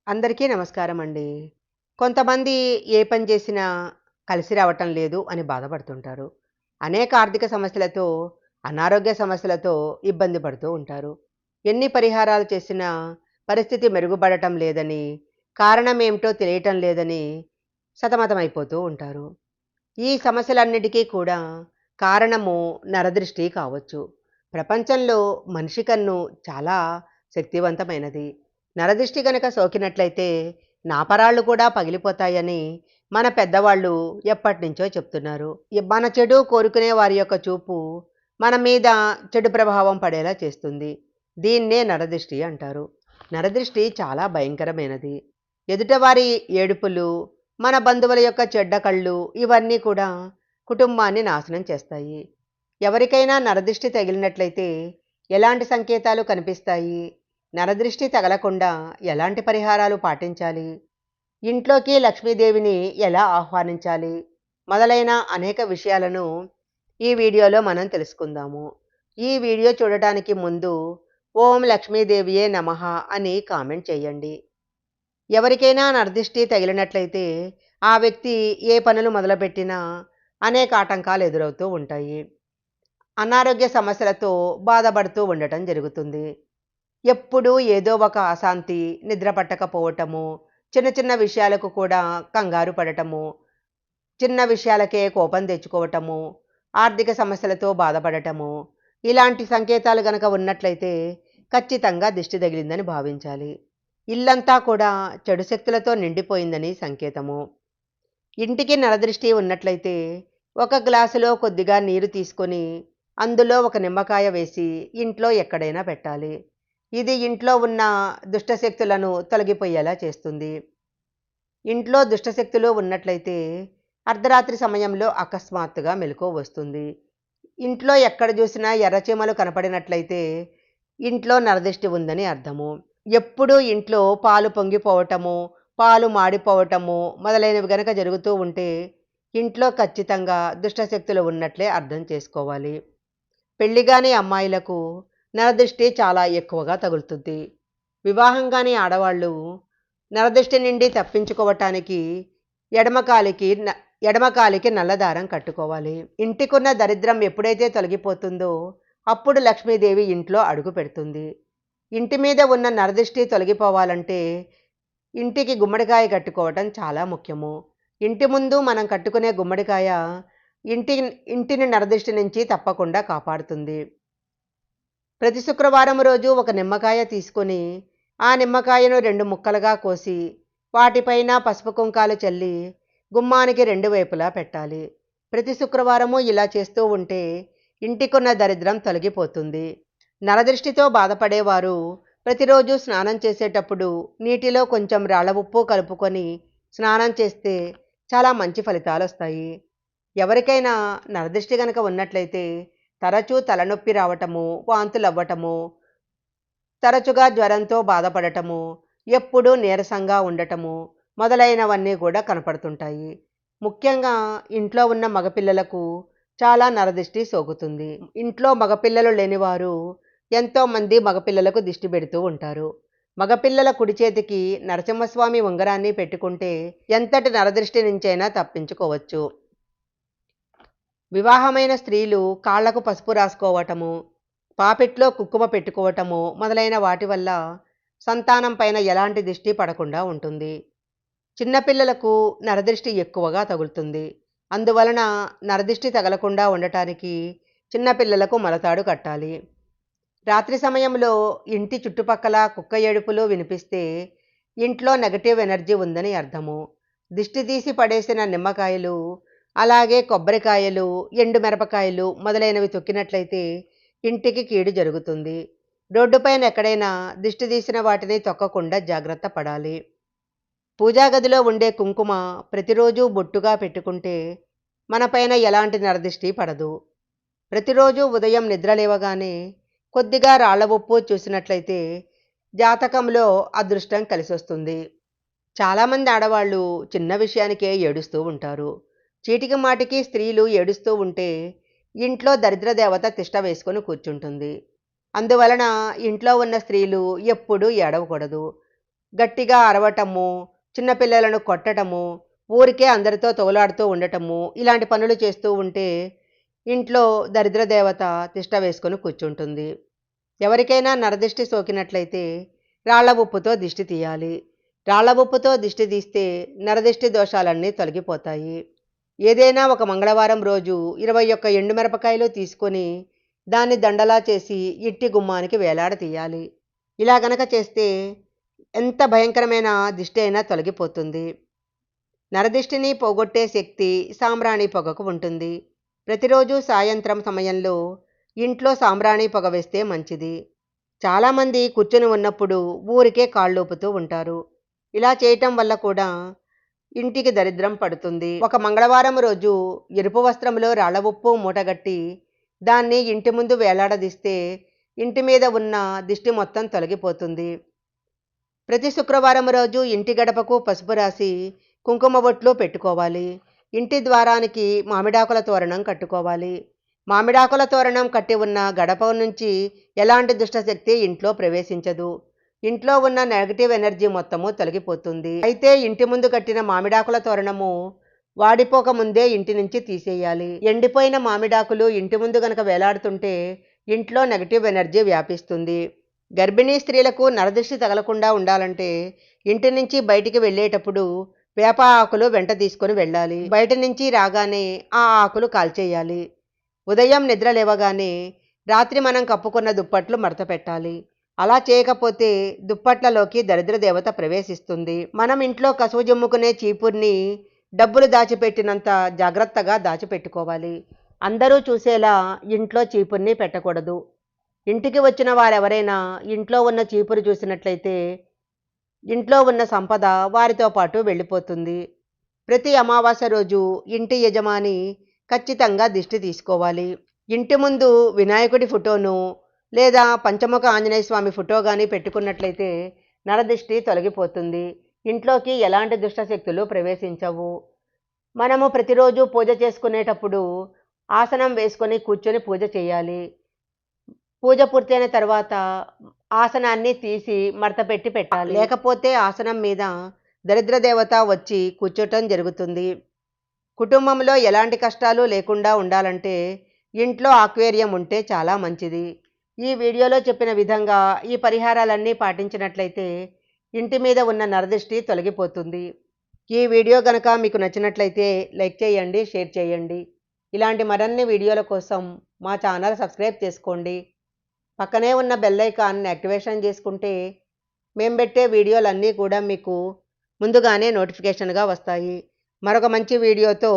అందరికీ నమస్కారం అండి. కొంతమంది ఏ పని చేసినా కలిసి రావటం లేదు అని బాధపడుతుంటారు. అనేక ఆర్థిక సమస్యలతో, అనారోగ్య సమస్యలతో ఇబ్బంది పడుతూ ఉంటారు. ఎన్ని పరిహారాలు చేసినా పరిస్థితి మెరుగుపడటం లేదని, కారణం ఏమిటో తెలియటం లేదని సతమతమైపోతూ ఉంటారు. ఈ సమస్యలన్నిటికీ కూడా కారణము నరదృష్టి కావచ్చు. ప్రపంచంలో మనిషి కన్ను చాలా శక్తివంతమైనది. నరదృష్టి గనక సోకినట్లయితే నాపరాళ్ళు కూడా పగిలిపోతాయని మన పెద్దవాళ్ళు ఎప్పటినుంచో చెప్తున్నారు. మన చెడు కోరుకునే వారి యొక్క చూపు మన మీద చెడు ప్రభావం పడేలా చేస్తుంది. దీన్నే నరదృష్టి అంటారు. నరదృష్టి చాలా భయంకరమైనది. ఎదుటవారి ఏడుపులు, మన బంధువుల యొక్క చెడ్డ కళ్ళు ఇవన్నీ కూడా కుటుంబాన్ని నాశనం చేస్తాయి. ఎవరికైనా నరదృష్టి తగిలినట్లయితే ఎలాంటి సంకేతాలు కనిపిస్తాయి? నరదృష్టి తగలకుండా ఎలాంటి పరిహారాలు పాటించాలి? ఇంట్లోకి లక్ష్మీదేవిని ఎలా ఆహ్వానించాలి? మొదలైన అనేక విషయాలను ఈ వీడియోలో మనం తెలుసుకుందాము. ఈ వీడియో చూడటానికి ముందు ఓం లక్ష్మీదేవియే నమః అని కామెంట్ చేయండి. ఎవరికైనా నరదిష్టి తగిలినట్లయితే ఆ వ్యక్తి ఏ పనులు మొదలుపెట్టినా అనేక ఆటంకాలు ఎదురవుతూ ఉంటాయి. అనారోగ్య సమస్యలతో బాధపడుతూ ఉండటం జరుగుతుంది. ఎప్పుడూ ఏదో ఒక అశాంతి, నిద్ర పట్టకపోవటము, చిన్న చిన్న విషయాలకు కూడా కంగారు పడటము, చిన్న విషయాలకే కోపం తెచ్చుకోవటము, ఆర్థిక సమస్యలతో బాధపడటము, ఇలాంటి సంకేతాలు గనక ఉన్నట్లయితే ఖచ్చితంగా దిష్టి తగిలిందని భావించాలి. ఇల్లంతా కూడా చెడు శక్తులతో నిండిపోయిందని సంకేతము. ఇంటికి నరదృష్టి ఉన్నట్లయితే ఒక గ్లాసులో కొద్దిగా నీరు తీసుకొని అందులో ఒక నిమ్మకాయ వేసి ఇంట్లో ఎక్కడైనా పెట్టాలి. ఇది ఇంట్లో ఉన్న దుష్టశక్తులను తొలగిపోయేలా చేస్తుంది. ఇంట్లో దుష్టశక్తులు ఉన్నట్లయితే అర్ధరాత్రి సమయంలో అకస్మాత్తుగా మెలకువ వస్తుంది. ఇంట్లో ఎక్కడ చూసినా ఎర్రచీమలు కనపడినట్లయితే ఇంట్లో నరదిష్టి ఉందని అర్థము. ఎప్పుడూ ఇంట్లో పాలు పొంగిపోవటము, పాలు మాడిపోవటము మొదలైనవి గనక జరుగుతూ ఉంటే ఇంట్లో ఖచ్చితంగా దుష్టశక్తులు ఉన్నట్లే అర్థం చేసుకోవాలి. పెళ్లిగాని అమ్మాయిలకు నరదృష్టి చాలా ఎక్కువగా తగులుతుంది. వివాహం కాని ఆడవాళ్ళు నరదృష్టి నుండి తప్పించుకోవటానికి ఎడమకాలికి నల్లదారం కట్టుకోవాలి. ఇంటికున్న దరిద్రం ఎప్పుడైతే తొలగిపోతుందో అప్పుడు లక్ష్మీదేవి ఇంట్లో అడుగు పెడుతుంది. ఇంటి మీద ఉన్న నరదృష్టి తొలగిపోవాలంటే ఇంటికి గుమ్మడికాయ కట్టుకోవటం చాలా ముఖ్యము. ఇంటి ముందు మనం కట్టుకునే గుమ్మడికాయ ఇంటిని నరదృష్టి నుంచి తప్పకుండా కాపాడుతుంది. ప్రతి శుక్రవారం రోజు ఒక నిమ్మకాయ తీసుకొని ఆ నిమ్మకాయను 2 ముక్కలుగా కోసి వాటిపైన పసుపు కుంకాలు చల్లి గుమ్మానికి 2 వైపులా పెట్టాలి. ప్రతి శుక్రవారము ఇలా చేస్తూ ఉంటే ఇంటికున్న దరిద్రం తొలగిపోతుంది. నరదృష్టితో బాధపడేవారు ప్రతిరోజు స్నానం చేసేటప్పుడు నీటిలో కొంచెం రాళ్ళ ఉప్పు కలుపుకొని స్నానం చేస్తే చాలా మంచి ఫలితాలు వస్తాయి. ఎవరికైనా నరదృష్టి గనక ఉన్నట్లయితే తరచూ తలనొప్పి రావటము, వాంతులు అవ్వటము, తరచుగా జ్వరంతో బాధపడటము, ఎప్పుడూ నీరసంగా ఉండటము మొదలైనవన్నీ కూడా కనపడుతుంటాయి. ముఖ్యంగా ఇంట్లో ఉన్న మగపిల్లలకు చాలా నరదిష్టి సోకుతుంది. ఇంట్లో మగపిల్లలు లేనివారు ఎంతోమంది మగపిల్లలకు దిష్టి పెడుతూ ఉంటారు. మగపిల్లల కుడి చేతికి నరసింహస్వామి ఉంగరాన్ని పెట్టుకుంటే ఎంతటి నరదృష్టి నుంచైనా తప్పించుకోవచ్చు. వివాహమైన స్త్రీలు కాళ్లకు పసుపు రాసుకోవటము, పాపిట్లో కుంకుమ పెట్టుకోవటము మొదలైన వాటి వల్ల సంతానం పైన ఎలాంటి దిష్టి పడకుండా ఉంటుంది. చిన్నపిల్లలకు నరదృష్టి ఎక్కువగా తగులుతుంది. అందువలన నరదృష్టి తగలకుండా ఉండటానికి చిన్నపిల్లలకు మొలతాడు కట్టాలి. రాత్రి సమయంలో ఇంటి చుట్టుపక్కల కుక్క ఏడుపులు వినిపిస్తే ఇంట్లో నెగటివ్ ఎనర్జీ ఉందని అర్థము. దిష్టి తీసి పడేసిన నిమ్మకాయలు, అలాగే కొబ్బరికాయలు, ఎండు మిరపకాయలు మొదలైనవి తొక్కినట్లయితే ఇంటికి కీడు జరుగుతుంది. రోడ్డుపైన ఎక్కడైనా దిష్టి తీసిన వాటిని తొక్కకుండా జాగ్రత్త పడాలి. పూజా గదిలో ఉండే కుంకుమ ప్రతిరోజు బొట్టుగా పెట్టుకుంటే మనపైన ఎలాంటి నరదిష్టి పడదు. ప్రతిరోజు ఉదయం నిద్ర లేవగానే కొద్దిగా రాళ్ల ఉప్పు చూసినట్లయితే జాతకంలో అదృష్టం కలిసొస్తుంది. చాలామంది ఆడవాళ్ళు చిన్న విషయానికే ఏడుస్తూ ఉంటారు. చీటికి మాటికి స్త్రీలు ఏడుస్తూ ఉంటే ఇంట్లో దరిద్ర దేవత తిష్ట వేసుకొని కూర్చుంటుంది. అందువలన ఇంట్లో ఉన్న స్త్రీలు ఎప్పుడూ ఏడవకూడదు. గట్టిగా అరవటము, చిన్నపిల్లలను కొట్టటము, ఊరికే అందరితో తోలాడుతూ ఉండటము, ఇలాంటి పనులు చేస్తూ ఉంటే ఇంట్లో దరిద్ర దేవత తిష్ట వేసుకొని కూర్చుంటుంది. ఎవరికైనా నరదిష్టి సోకినట్లయితే రాళ్ల ఉప్పుతో దిష్టి తీయాలి. రాళ్ల ఉప్పుతో దిష్టి తీస్తే నరదిష్టి దోషాలన్నీ తొలగిపోతాయి. ఏదైనా ఒక మంగళవారం రోజు 21 ఎండుమిరపకాయలు తీసుకొని దాన్ని దండలా చేసి ఇంటి గుమ్మానికి వేలాడతీయాలి. ఇలా గనక చేస్తే ఎంత భయంకరమైన దిష్టి అయినా తొలగిపోతుంది. నరదిష్టిని పోగొట్టే శక్తి సాంబ్రాణి పొగకు ఉంటుంది. ప్రతిరోజు సాయంత్రం సమయంలో ఇంట్లో సాంబ్రాణి పొగ వేస్తే మంచిది. చాలామంది కూర్చొని ఉన్నప్పుడు ఊరికే కాళ్ళూపుతూ ఉంటారు. ఇలా చేయటం వల్ల కూడా ఇంటికి దరిద్రం పడుతుంది. ఒక మంగళవారం రోజు ఎరుపు వస్త్రంలో రాళ్ల ఉప్పు మూటగట్టి దాన్ని ఇంటి ముందు వేలాడదీస్తే ఇంటి మీద ఉన్న దిష్టి మొత్తం తొలగిపోతుంది. ప్రతి శుక్రవారం రోజు ఇంటి గడపకు పసుపు రాసి కుంకుమ బొట్లు పెట్టుకోవాలి. ఇంటి ద్వారానికి మామిడాకుల తోరణం కట్టుకోవాలి. మామిడాకుల తోరణం కట్టి ఉన్న గడప నుంచి ఎలాంటి దుష్టశక్తి ఇంట్లో ప్రవేశించదు. ఇంట్లో ఉన్న నెగటివ్ ఎనర్జీ మొత్తము తొలగిపోతుంది. అయితే ఇంటి ముందు కట్టిన మామిడాకుల తోరణము వాడిపోక ముందే ఇంటి నుంచి తీసేయాలి. ఎండిపోయిన మామిడాకులు ఇంటి ముందు గనక వేలాడుతుంటే ఇంట్లో నెగటివ్ ఎనర్జీ వ్యాపిస్తుంది. గర్భిణీ స్త్రీలకు నరదిష్టి తగలకుండా ఉండాలంటే ఇంటి నుంచి బయటికి వెళ్ళేటప్పుడు వేప ఆకులు వెంట తీసుకొని వెళ్ళాలి. బయట నుంచి రాగానే ఆ ఆకులు కాల్చేయాలి. ఉదయం నిద్ర లేవగానే రాత్రి మనం కప్పుకున్న దుప్పట్లు మడత పెట్టాలి. అలా చేయకపోతే దుప్పట్లలోకి దరిద్ర దేవత ప్రవేశిస్తుంది. మనం ఇంట్లో కసువు జమ్ముకునే చీపుర్ని డబ్బులు దాచిపెట్టినంత జాగ్రత్తగా దాచిపెట్టుకోవాలి. అందరూ చూసేలా ఇంట్లో చీపుర్ని పెట్టకూడదు. ఇంటికి వచ్చిన వారెవరైనా ఇంట్లో ఉన్న చీపురు చూసినట్లయితే ఇంట్లో ఉన్న సంపద వారితో పాటు వెళ్ళిపోతుంది. ప్రతి అమావాస్య రోజు ఇంటి యజమాని ఖచ్చితంగా దిష్టి తీసుకోవాలి. ఇంటి ముందు వినాయకుడి ఫోటోను లేదా పంచముఖ ఆంజనేయ స్వామి ఫోటో కానీ పెట్టుకున్నట్లయితే నరదిష్టి తొలగిపోతుంది. ఇంట్లోకి ఎలాంటి దుష్టశక్తులు ప్రవేశించవు. మనము ప్రతిరోజు పూజ చేసుకునేటప్పుడు ఆసనం వేసుకొని కూర్చొని పూజ చేయాలి. పూజ పూర్తయిన తర్వాత ఆసనాన్ని తీసి మడత పెట్టి పెట్టాలి. లేకపోతే ఆసనం మీద దరిద్ర దేవత వచ్చి కూర్చోటం జరుగుతుంది. కుటుంబంలో ఎలాంటి కష్టాలు లేకుండా ఉండాలంటే ఇంట్లో ఆక్వేరియం ఉంటే చాలా మంచిది. ఈ వీడియోలో చెప్పిన విధంగా ఈ పరిహారాలన్నీ పాటించినట్లయితే ఇంటి మీద ఉన్న నరదిష్టి తొలగిపోతుంది. ఈ వీడియో కనుక మీకు నచ్చినట్లయితే లైక్ చేయండి, షేర్ చేయండి. ఇలాంటి మరిన్ని వీడియోల కోసం మా ఛానల్ సబ్స్క్రైబ్ చేసుకోండి. పక్కనే ఉన్న బెల్ ఐకాన్ని యాక్టివేషన్ చేసుకుంటే మేము పెట్టే వీడియోలన్నీ కూడా మీకు ముందుగానే నోటిఫికేషన్గా వస్తాయి. మరొక మంచి వీడియోతో